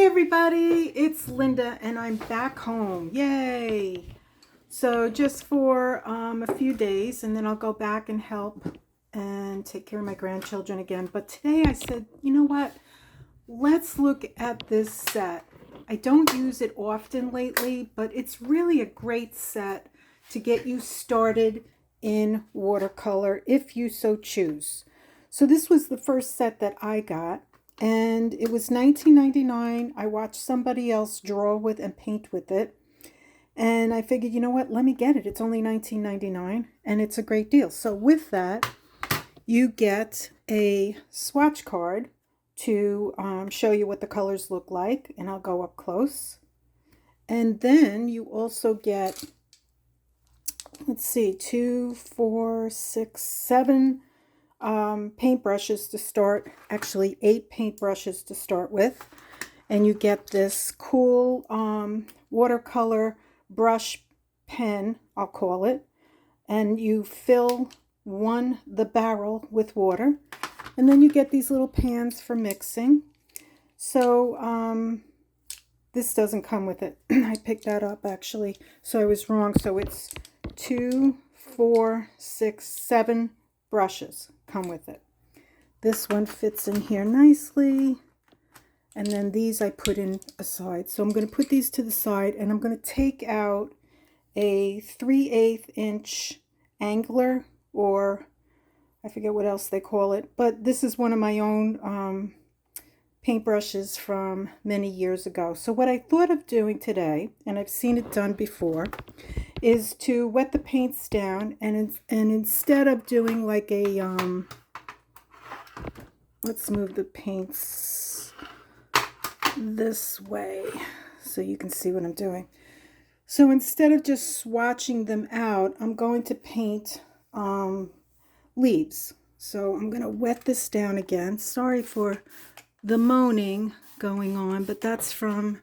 everybody, it's Linda and I'm back home. Yay! So just for a few days and then I'll go back and help and take care of my grandchildren again. But today I said, you know what? Let's look at this set. I don't use it often lately, but it's really a great set to get you started in watercolor if you so choose. So this was the first set that I got. And it was $19.99. I watched somebody else draw with and paint with it. And I figured, you know what, let me get it. It's only $19.99 and it's a great deal. So with that, you get a swatch card to show you what the colors look like. And I'll go up close. And then you also get, let's see, 2, 4, 6, 7 paintbrushes to start, actually 8 paintbrushes to start with, and you get this cool watercolor brush pen, I'll call it, and you fill the barrel with water, and then you get these little pans for mixing. So this doesn't come with it. I picked that up actually, so I was wrong. So it's 2, 4, 6, 7 brushes come with it. This one fits in here nicely, and then these I put in aside. So I'm going to put these to the side, and I'm going to take out a 3/8 inch angler, or I forget what else they call it, but this is one of my own paintbrushes from many years ago. So what I thought of doing today, and I've seen it done before, is to wet the paints down, and instead of doing like a let's move the paints this way so you can see what I'm doing. So instead of just swatching them out, I'm going to paint leaves. So I'm going to wet this down again. Sorry for the moaning going on, but that's from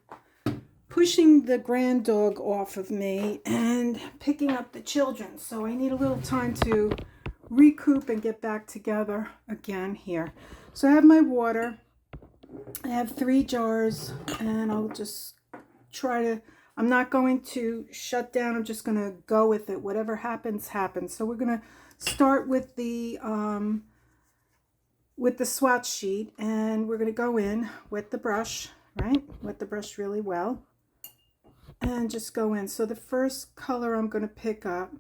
pushing the grand dog off of me and picking up the children. So I need a little time to recoup and get back together again here. So I have my water. I have 3 jars, and I'll just try to, I'm not going to shut down. I'm just going to go with it. Whatever happens, happens. So we're going to start with the swatch sheet, and we're going to go in, wet the brush, right? Wet the brush really well. And just go in. So the first color I'm going to pick up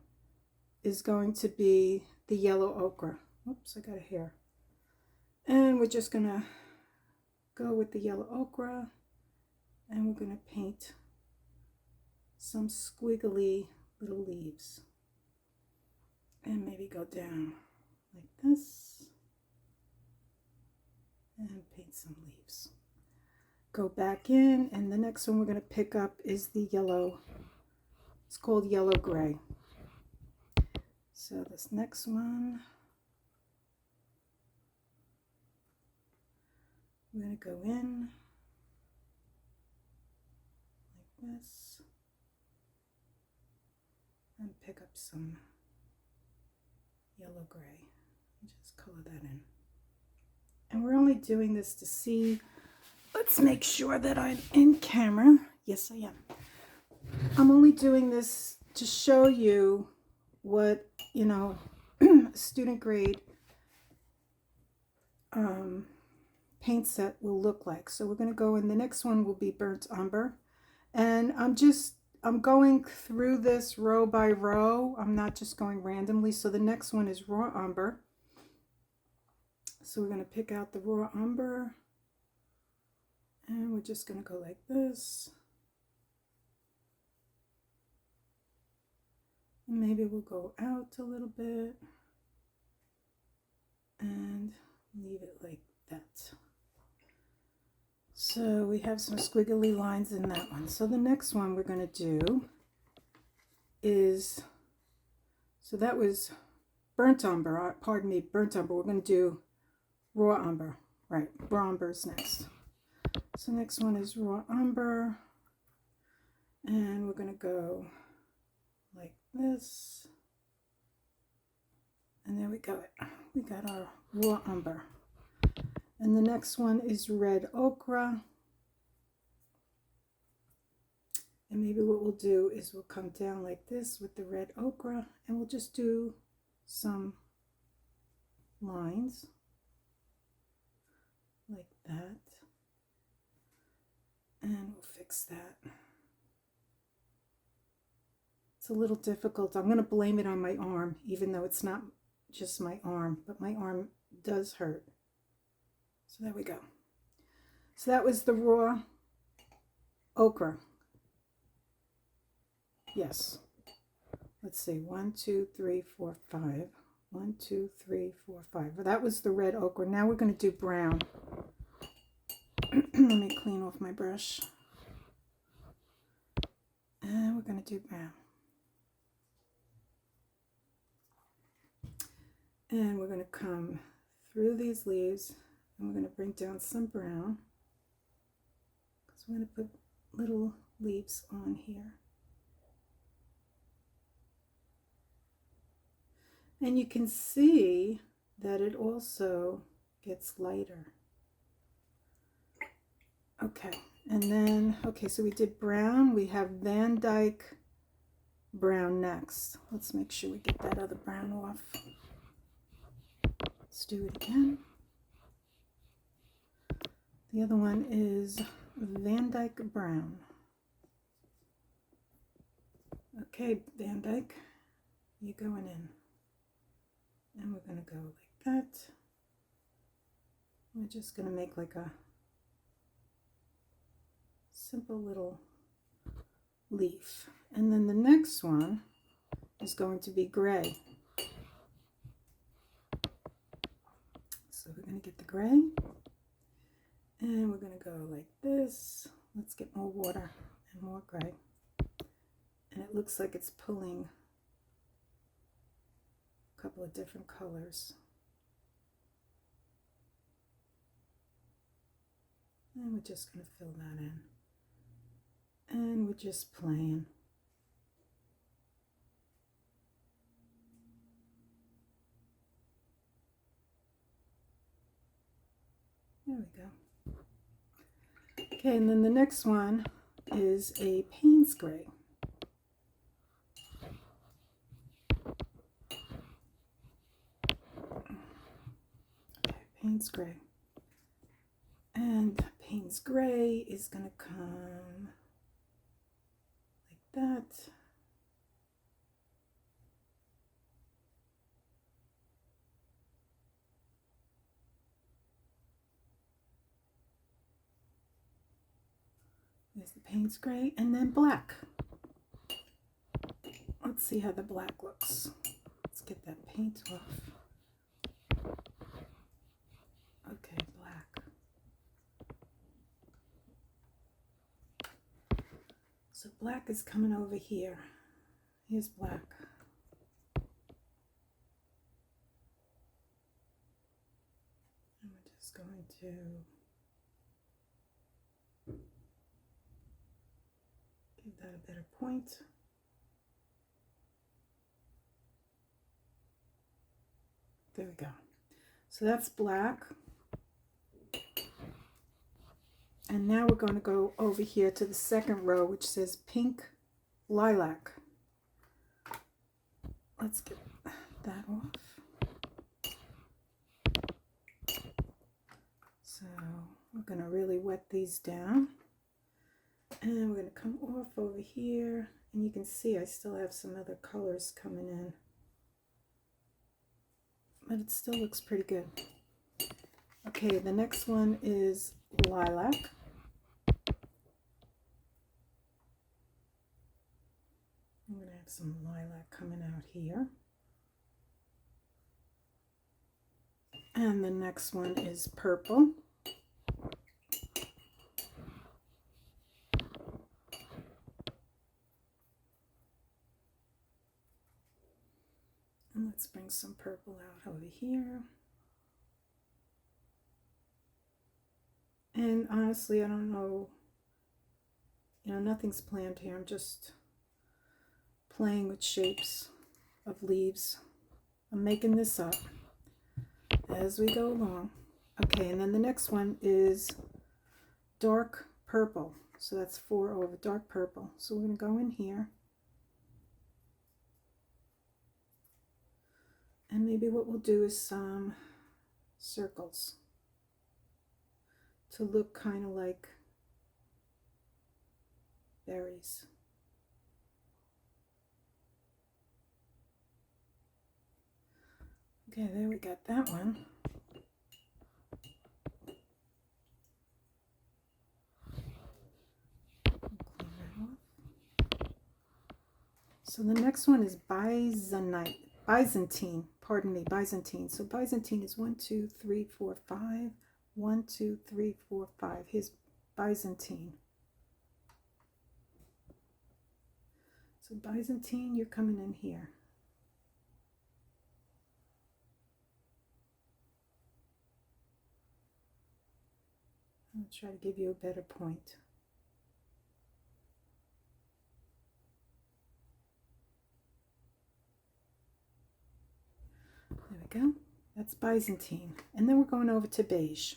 is going to be the yellow ochre. Oops, I got a hair. And we're just going to go with the yellow ochre, and we're going to paint some squiggly little leaves. And maybe go down like this and paint some leaves. Go back in, and the next one we're going to pick up is the yellow. It's called yellow gray. So this next one, we're going to go in like this and pick up some yellow gray and just color that in. And we're only doing this to see. Let's make sure that I'm in camera. Yes, I am. I'm only doing this to show you what, you know, student grade paint set will look like. So we're going to go in. The next one will be burnt umber. And I'm going through this row by row. I'm not just going randomly. So the next one is raw umber. So we're going to pick out the raw umber. And we're just going to go like this. And maybe we'll go out a little bit and leave it like that. So we have some squiggly lines in that one. So the next one we're going to do is, so that was burnt umber, pardon me, burnt umber. We're going to do raw umber, right? Raw umber is next. So next one is raw umber, and we're going to go like this, and there we go. We got our raw umber. And the next one is red ochre, And maybe what we'll do is we'll come down like this with the red ochre, and we'll just do some lines like that. And we'll fix that. It's a little difficult. I'm going to blame it on my arm, even though it's not just my arm, but my arm does hurt. So there we go. So that was the raw ochre. Yes. Let's see. 1, 2, 3, 4, 5. 1, 2, 3, 4, 5. Well, that was the red ochre. Now we're going to do brown. Let me clean off my brush. And we're going to do brown. And we're going to come through these leaves, and we're going to bring down some brown, because we're going to put little leaves on here. And you can see that it also gets lighter. Okay, and then, okay, so we did brown. We have Van Dyke brown next. Let's make sure we get that other brown off. Let's do it again. The other one is Van Dyke brown. Okay, Van Dyke, you're going in. And we're going to go like that. We're just going to make like a simple little leaf. And then the next one is going to be gray. So we're going to get the gray. And we're going to go like this. Let's get more water and more gray. And it looks like it's pulling couple of different colors. And we're just going to fill that in. And we're just playing. There we go. Okay, and then the next one is a Payne's gray. Payne's gray. And Payne's gray is going to come like that. There's the Payne's gray, and then black. Let's see how the black looks. Let's get that paint off. Okay, black. So black is coming over here. Here's black. And we're just going to give that a better point. There we go. So that's black. And now we're going to go over here to the second row, which says pink lilac. Let's get that off. So we're going to really wet these down. And we're going to come off over here. And you can see I still have some other colors coming in. But it still looks pretty good. Okay, the next one is lilac. I'm going to have some lilac coming out here. And the next one is purple. And let's bring some purple out over here. And honestly, I don't know, nothing's planned here. I'm just playing with shapes of leaves. I'm making this up as we go along. Okay, and then the next one is dark purple. So that's 4 over dark purple. So we're going to go in here. And maybe what we'll do is some circles to look kind of like berries. Okay, there we got that one. So the next one is Byzantine. Pardon me, Byzantine. So Byzantine is 1, 2, 3, 4, 5. 1, 2, 3, 4, 5. Here's Byzantine. So Byzantine, you're coming in here. I'll try to give you a better point. There we go. That's Byzantine. And then we're going over to beige.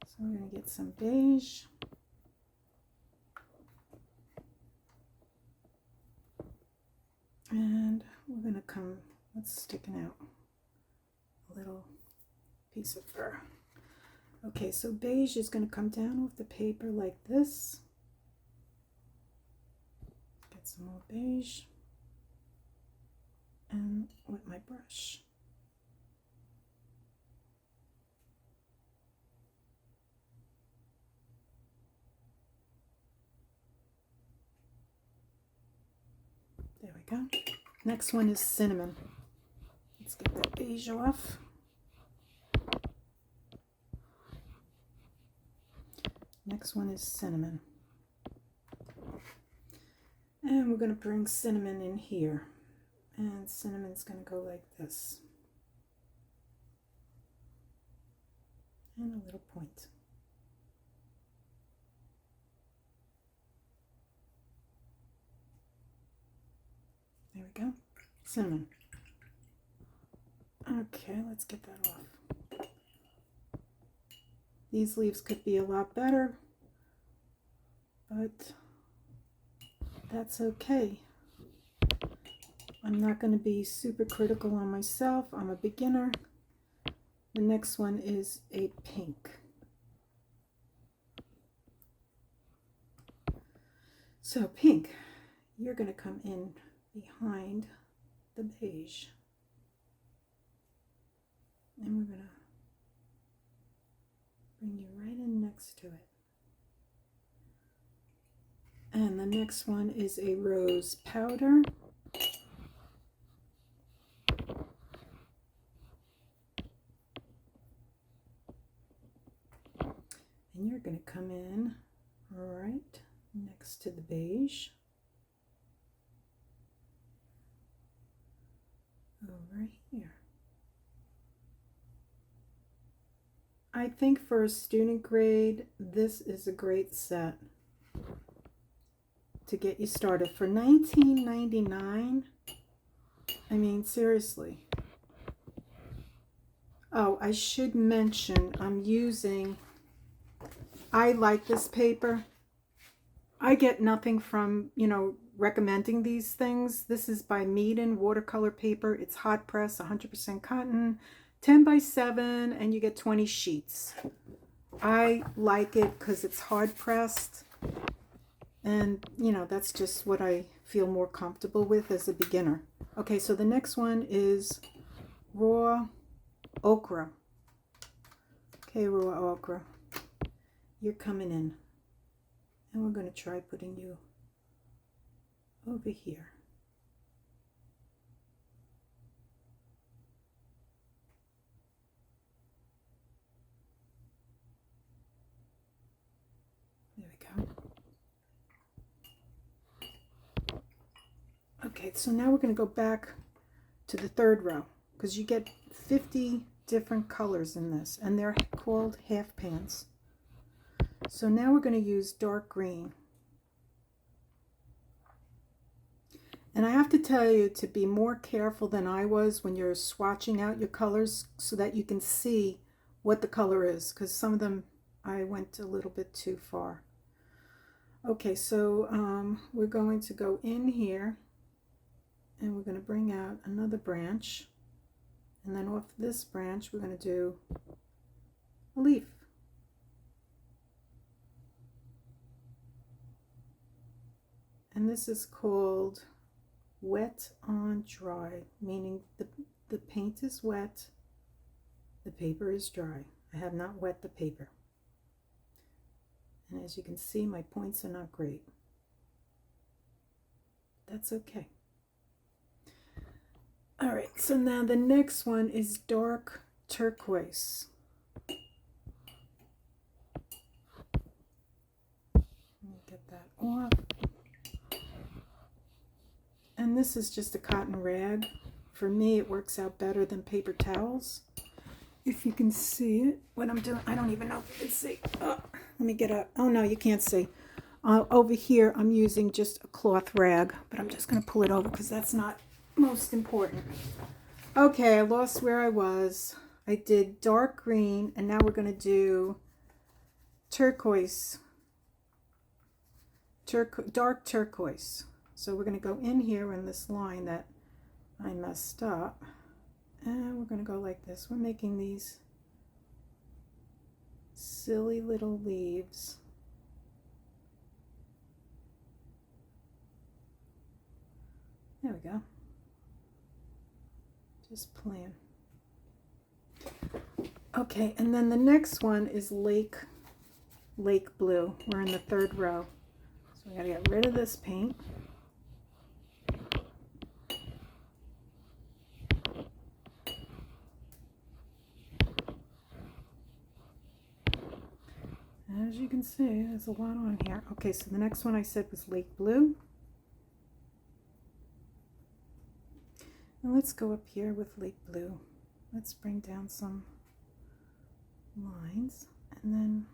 So we're going to get some beige. And we're going to come, what's sticking out? A little piece of fur. Okay, so beige is going to come down off the paper like this. Get some more beige. And with my brush. There we go. Next one is cinnamon. Let's get that beige off. Next one is cinnamon. And we're going to bring cinnamon in here. And cinnamon's going to go like this. And a little point. There we go. Cinnamon. Okay, let's get that off. These leaves could be a lot better, but that's okay. I'm not going to be super critical on myself. I'm a beginner. The next one is a pink. So pink, you're going to come in behind the beige. And we're going to bring you right in next to it. And the next one is a rose powder. And you're going to come in right next to the beige. Over here. I think for a student grade, this is a great set to get you started. For $19.99, I mean, seriously. Oh, I should mention, I like this paper. I get nothing from, recommending these things. This is by Meaden watercolor paper. It's hot press, 100% cotton, 10 by 7, and you get 20 sheets. I like it because it's hard pressed. And, that's just what I feel more comfortable with as a beginner. Okay, so the next one is raw okra. Okay, raw okra. You're coming in. And we're going to try putting you over here. There we go. Okay, so now we're going to go back to the third row because you get 50 different colors in this, and they're called half pans. So now we're going to use dark green. And I have to tell you to be more careful than I was when you're swatching out your colors so that you can see what the color is, because some of them I went a little bit too far. Okay, so we're going to go in here and we're going to bring out another branch, and then off this branch we're going to do a leaf. And this is called wet on dry, meaning the paint is wet, the paper is dry. I have not wet the paper. And as you can see, my points are not great. That's okay. All right, so now the next one is dark turquoise. Let me get that off. And this is just a cotton rag. For me, it works out better than paper towels. If you can see it, what I'm doing, I don't even know if you can see. Oh, let me get up. Oh no, you can't see. Over here, I'm using just a cloth rag, but I'm just going to pull it over because that's not most important. Okay, I lost where I was. I did dark green, and now we're going to do turquoise, dark turquoise. So we're going to go in here in this line that I messed up, and we're going to go like this. We're making these silly little leaves. There we go. Just plain. Okay, and then the next one is lake blue. We're in the third row. So we got to get rid of this paint. As you can see, there's a lot on here. Okay, so the next one I said was lake blue. And let's go up here with lake blue. Let's bring down some lines, and then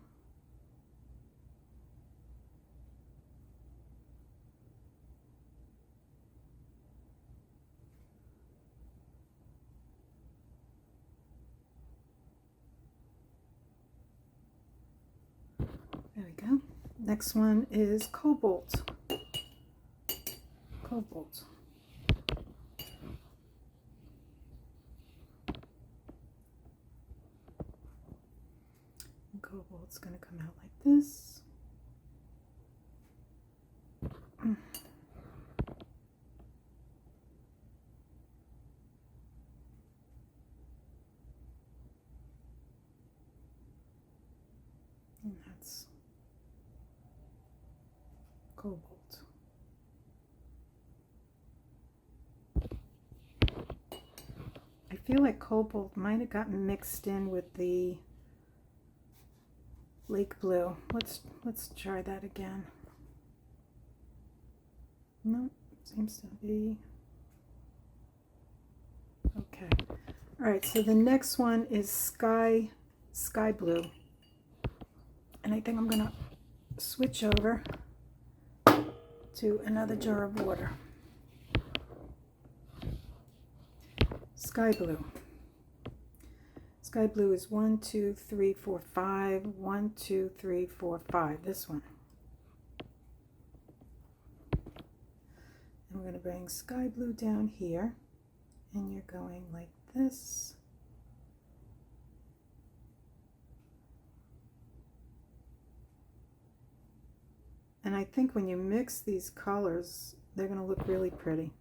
there we go. Next one is cobalt. Cobalt. Cobalt's going to come out like this. And that's cobalt. I feel like cobalt might have gotten mixed in with the lake blue. Let's try that again. No, seems to be okay. All right, so the next one is sky blue, and I think I'm gonna switch over to another jar of water. Sky blue. Sky blue is 1, 2, 3, 4, 5. 1, 2, 3, 4, 5. This one. And we're going to bring sky blue down here, and you're going like this. And I think when you mix these colors, they're going to look really pretty.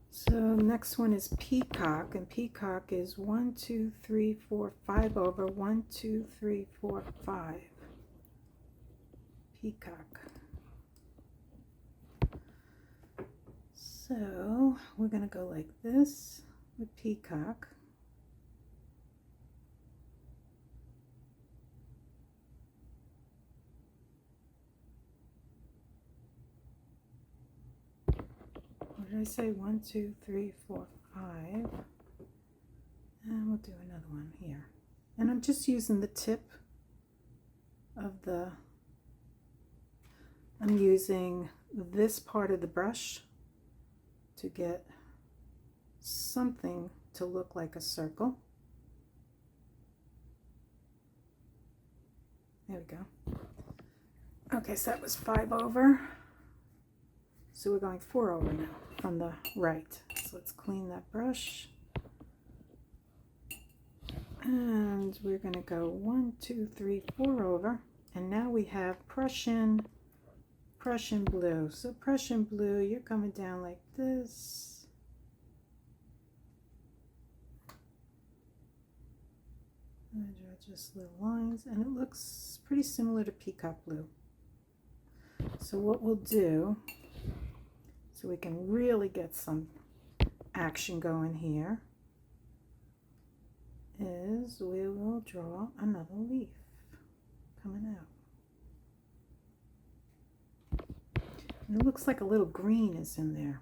So next one is peacock, and peacock is 1, 2, 3, 4, 5 over 1, 2, 3, 4, 5. Peacock. So we're going to go like this with peacock. What did I say? 1, 2, 3, 4, 5. And we'll do another one here. And I'm just using the tip of the, I'm using this part of the brush to get something to look like a circle. There we go. Okay, so that was 5 over. So we're going 4 over now from the right. So let's clean that brush. And we're going to go 1, 2, 3, 4 over. And now we have Prussian blue. So Prussian blue, you're coming down like this. And I draw just little lines, and it looks pretty similar to peacock blue. So what we'll do, so we can really get some action going here, is we will draw another leaf coming out. And it looks like a little green is in there.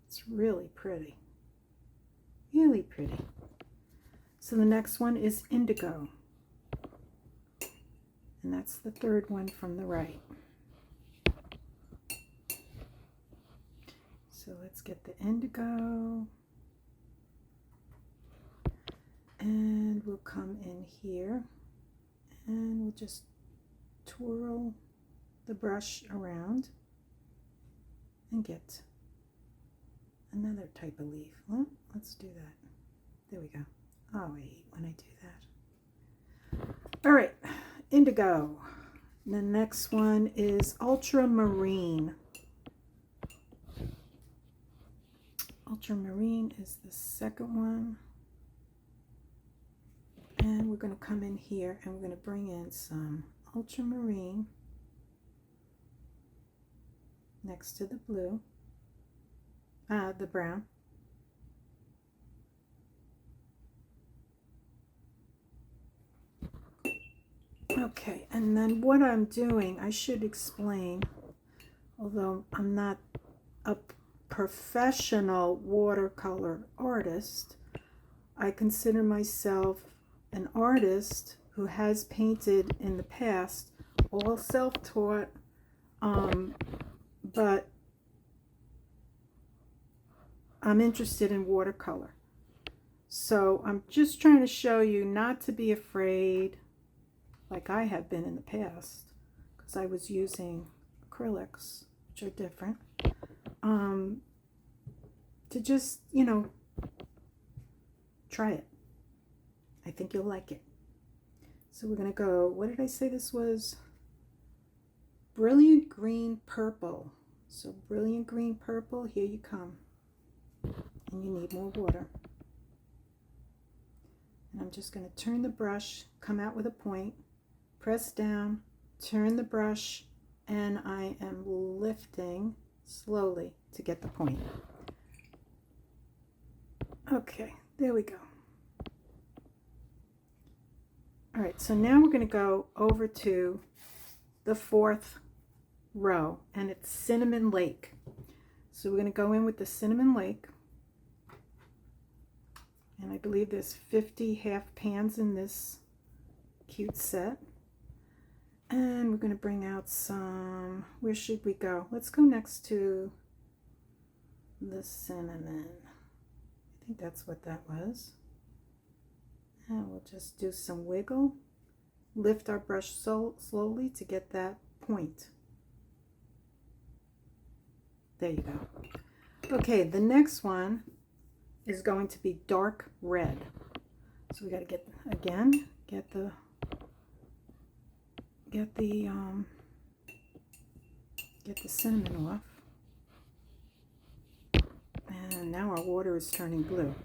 It's really pretty. Really pretty. So the next one is indigo. And that's the third one from the right. So let's get the indigo. And we'll come in here and we'll just twirl the brush around and get another type of leaf. Well, let's do that. There we go. Oh, I hate when I do that. All right, indigo. The next one is ultramarine. Ultramarine is the second one. And we're going to come in here and we're going to bring in some ultramarine next to the blue, the brown. Okay, and then what I'm doing, I should explain, although I'm not a professional watercolor artist, I consider myself an artist who has painted in the past, all self-taught, but I'm interested in watercolor. So I'm just trying to show you not to be afraid, like I have been in the past, because I was using acrylics, which are different, to just, you know, try it. I think you'll like it. So we're going to go, what did I say this was? Brilliant green purple. So brilliant green purple, here you come. And you need more water. And I'm just going to turn the brush, come out with a point, press down, turn the brush, and I am lifting slowly to get the point. Okay, there we go. All right, so now we're going to go over to the 4th row, and it's Cinnamon Lake. So we're going to go in with the Cinnamon Lake. And I believe there's 50 half pans in this cute set. And we're going to bring out some, where should we go? Let's go next to the cinnamon. I think that's what that was. And we'll just do some wiggle. Lift our brush slowly to get that point. There you go. Okay, the next one is going to be dark red. So we got to get the cinnamon off. And now our water is turning blue.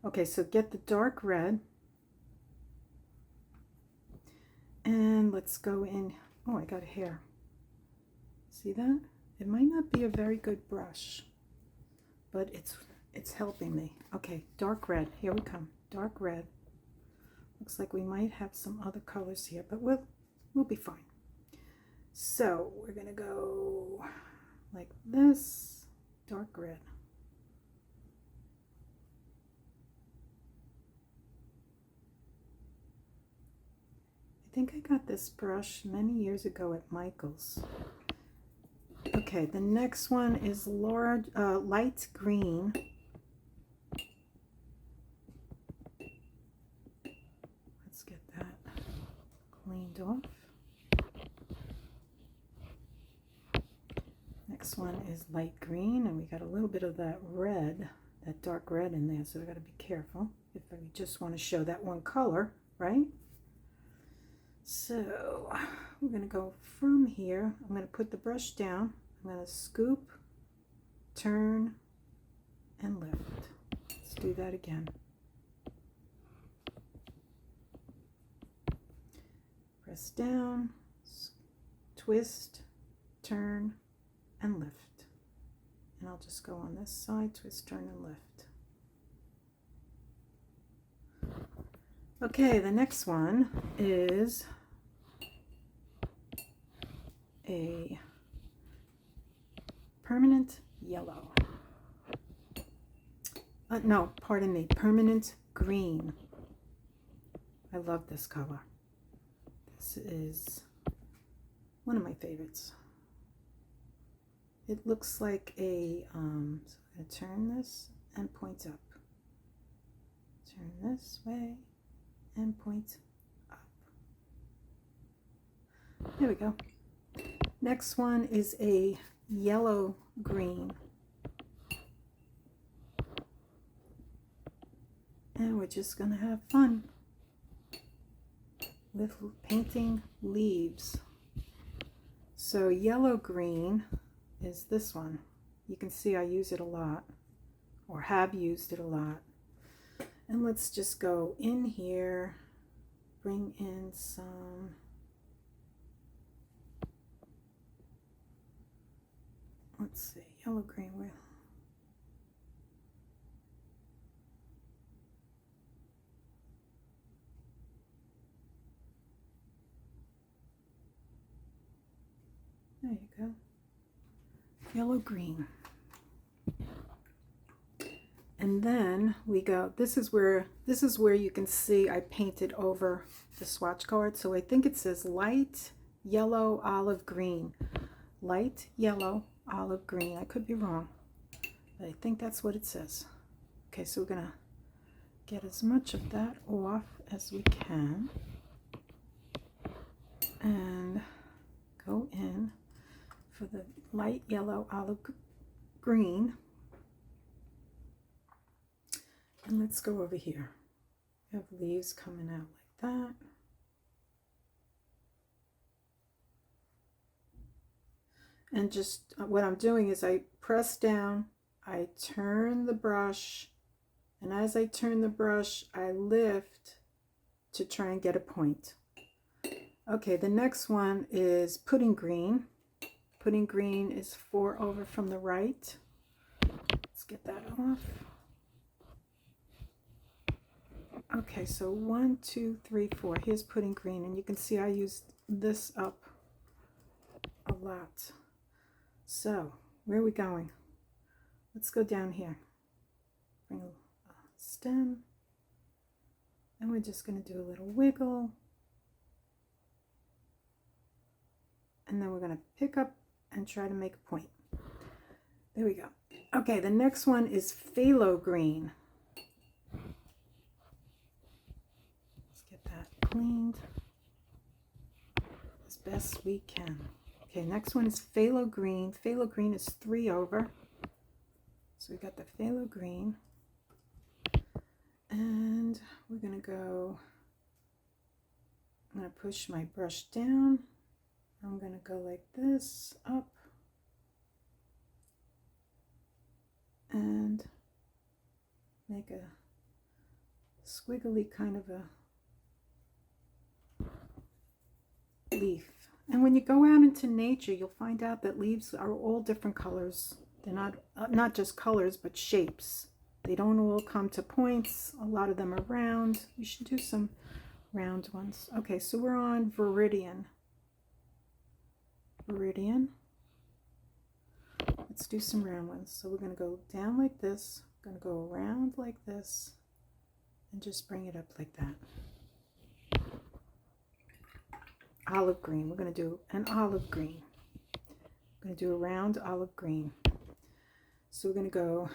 Okay, so get the dark red. And let's go in. Oh, I got a hair. See that? It might not be a very good brush, but it's helping me. Okay, dark red. Here we come. Dark red. Looks like we might have some other colors here, but we'll be fine. So we're gonna go like this. Dark red. I think I got this brush many years ago at Michael's. Okay, the next one is light green. Let's get that cleaned off. Next one is light green, and we got a little bit of that red, that dark red in there, so we got to be careful if we just want to show that one color, right? So we're going to go from here. I'm going to put the brush down. I'm going to scoop, turn, and lift. Let's do that again. Press down, twist, turn, and lift. And I'll just go on this side, twist, turn, and lift. Okay, the next one is a permanent yellow. No, pardon me, permanent green. I love this color. This is one of my favorites. It looks like a, so I'm going to turn this and point up. Turn this way and point up. There we go. Next one is a yellow green. And we're just going to have fun with painting leaves. So yellow green is this one. You can see I use it a lot, or have used it a lot. And let's just go in here, bring in some let's see, yellow green with there you go. Yellow green. And then we go, this is where you can see I painted over the swatch card. So I think it says light yellow olive green. Light yellow olive green. I could be wrong, but I think that's what it says. Okay, so we're gonna get as much of that off as we can and go in for the light yellow olive green. And let's go over here. We have leaves coming out like that. And just what I'm doing is I press down, I turn the brush, and as I turn the brush, I lift to try and get a point. Okay, the next one is pudding green. Pudding green is 4 over from the right. Let's get that off. Okay, so 1, 2, 3, 4. Here's pudding green, and you can see I used this up a lot. So, where are we going? Let's go down here. Bring a stem, and we're just going to do a little wiggle. And then we're going to pick up and try to make a point. There we go. Okay, the next one is phthalo green. Cleaned as best we can. Okay, next one is phthalo green. Phthalo green is 3 over. So we got the phthalo green. And we're going to go, I'm going to push my brush down. I'm going to go like this, up. And make a squiggly kind of a leaf. And when you go out into nature, you'll find out that leaves are all different colors. They're not just colors, but shapes. They don't all come to points. A lot of them are round. We should do some round ones. Okay, so we're on Viridian. Viridian. Let's do some round ones. So we're going to go down like this. We're going to go around like this and just bring it up like that. Olive green. We're going to do an olive green. I'm going to do a round olive green. So we're going to go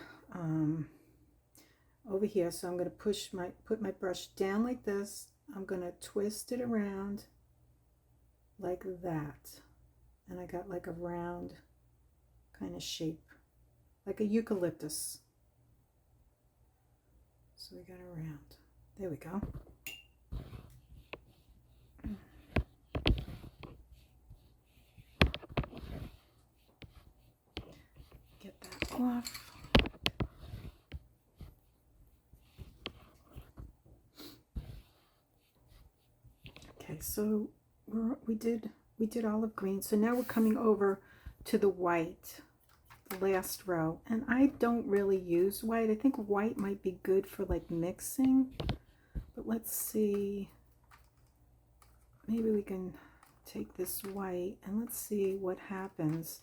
over here. So I'm going to put my brush down like this. I'm going to twist it around like that. And I got like a round kind of shape, like a eucalyptus. So we got a round. There we go. Get that off. Okay, so we did olive green. So now we're coming over to the white, the last row. And I don't really use white. I think white might be good for like mixing. But let's see. Maybe we can take this white and let's see what happens.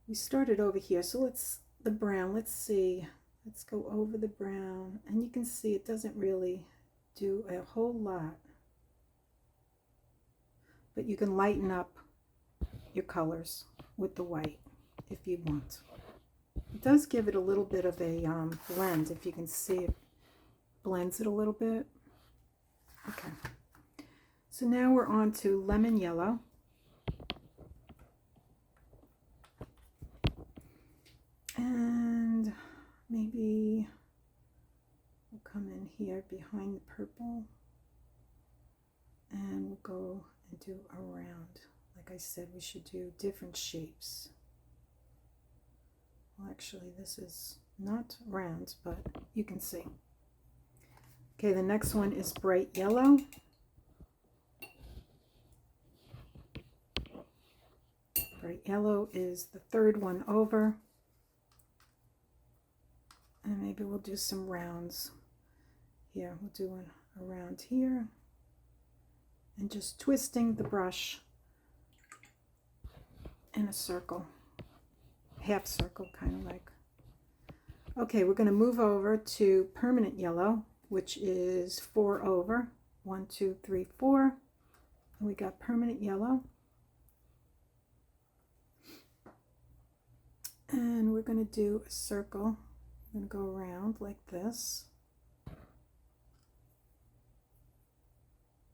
We started over here, so the brown, let's see. Let's go over the brown. And you can see it doesn't really do a whole lot. But you can lighten up your colors with the white if you want. It does give it a little bit of a blend, if you can see it blends it a little bit. Okay. So now we're on to lemon yellow. And maybe we'll come in here behind the purple and we'll go and do a round. Like I said, we should do different shapes. Well, actually, this is not round, but you can see. Okay, the next one is bright yellow. Bright yellow is the third one over. And maybe we'll do some rounds. Here, we'll do a round here. And just twisting the brush in a circle. Half circle, kind of like. Okay, we're going to move over to permanent yellow, which is 4 over. 1, 2, 3, 4. And we got permanent yellow. And we're going to do a circle. I'm going to go around like this.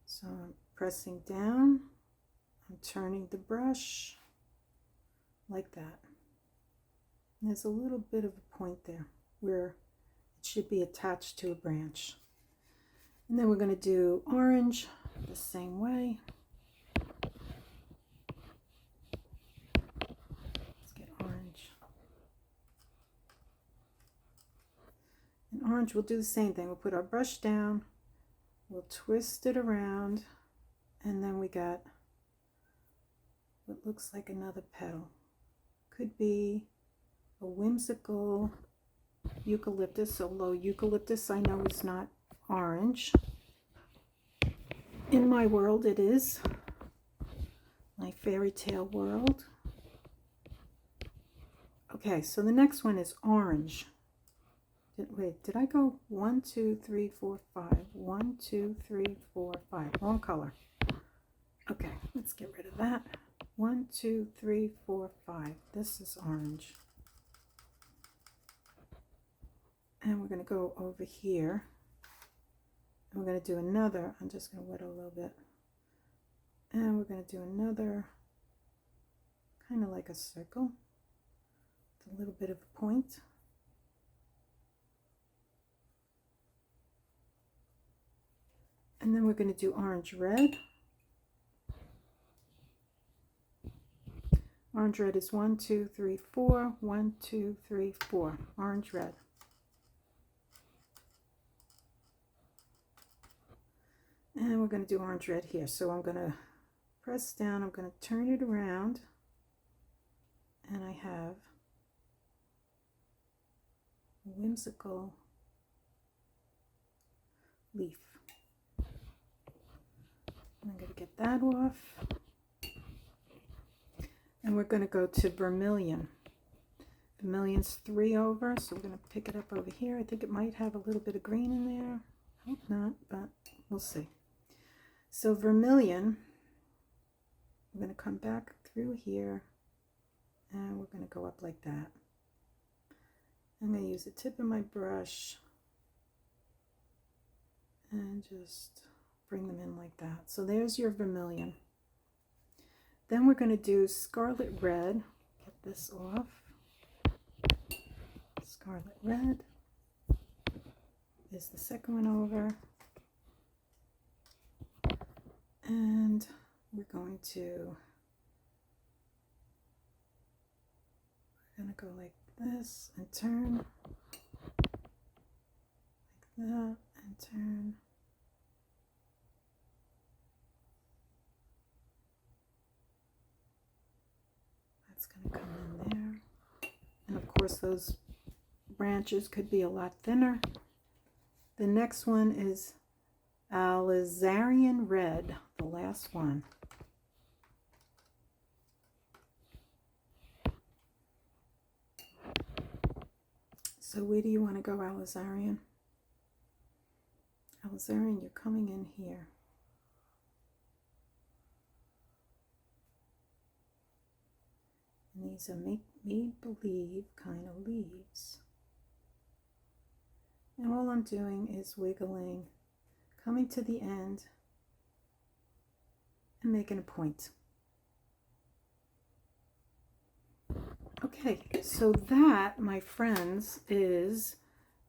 So I'm pressing down. I'm turning the brush like that. And there's a little bit of a point there where it should be attached to a branch. And then we're going to do orange the same way. Let's get orange. And orange, we'll do the same thing. We'll put our brush down, we'll twist it around, and then we got what looks like another petal. Could be a whimsical eucalyptus, although eucalyptus I know is not orange. In my world it is, my fairy tale world. Okay, so the next one is orange. Wait, did I go 1, 2, 3, 4, 5? 1, 2, 3, 4, 5. Wrong color. Okay, let's get rid of that. 1, 2, 3, 4, 5. This is orange. And we're going to go over here. And we're going to do another. I'm just going to wet a little bit. And we're going to do another, kind of like a circle, with a little bit of a point. And then we're going to do orange red. Orange red is 1, 2, 3, 4. 1, 2, 3, 4. Orange red. And we're going to do orange red here. So I'm going to press down. I'm going to turn it around. And I have a whimsical leaf. I'm going to get that off. And we're going to go to vermilion. Vermilion's 3 over, so we're going to pick it up over here. I think it might have a little bit of green in there. Hope not, but we'll see. So vermilion, we're going to come back through here And we're going to go up like that. I'm going to use the tip of my brush and just bring them in like that. So there's your vermilion. Then we're going to do scarlet red. Get this off. Scarlet red is the second one over. And we're going to go like this and turn, like that and turn. That's going to come in there. And of course those branches could be a lot thinner. The next one is alizarin red, the last one. So where do you want to go, alizarin? Alizarin, you're coming in here. And these are make-believe kind of leaves. And all I'm doing is wiggling, coming to the end, and making a point. Okay, so that, my friends, is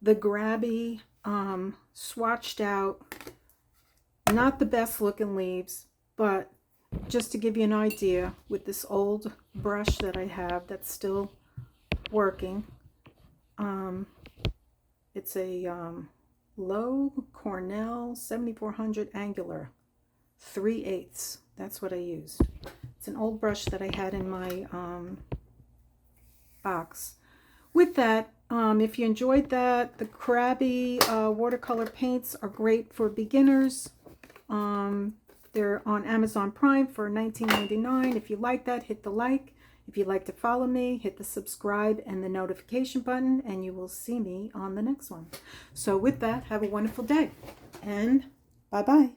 the Grabie swatched out, not the best looking leaves, but just to give you an idea, with this old brush that I have that's still working. It's a low Cornell 7400 angular 3/8. That's what I used. It's an old brush that I had in my box. With that, if you enjoyed that, the Grabie watercolor paints are great for beginners. They're on Amazon Prime for $19.99. If you like that, hit the like. If you'd like to follow me, hit the subscribe and the notification button, and you will see me on the next one. So with that, have a wonderful day, and bye-bye.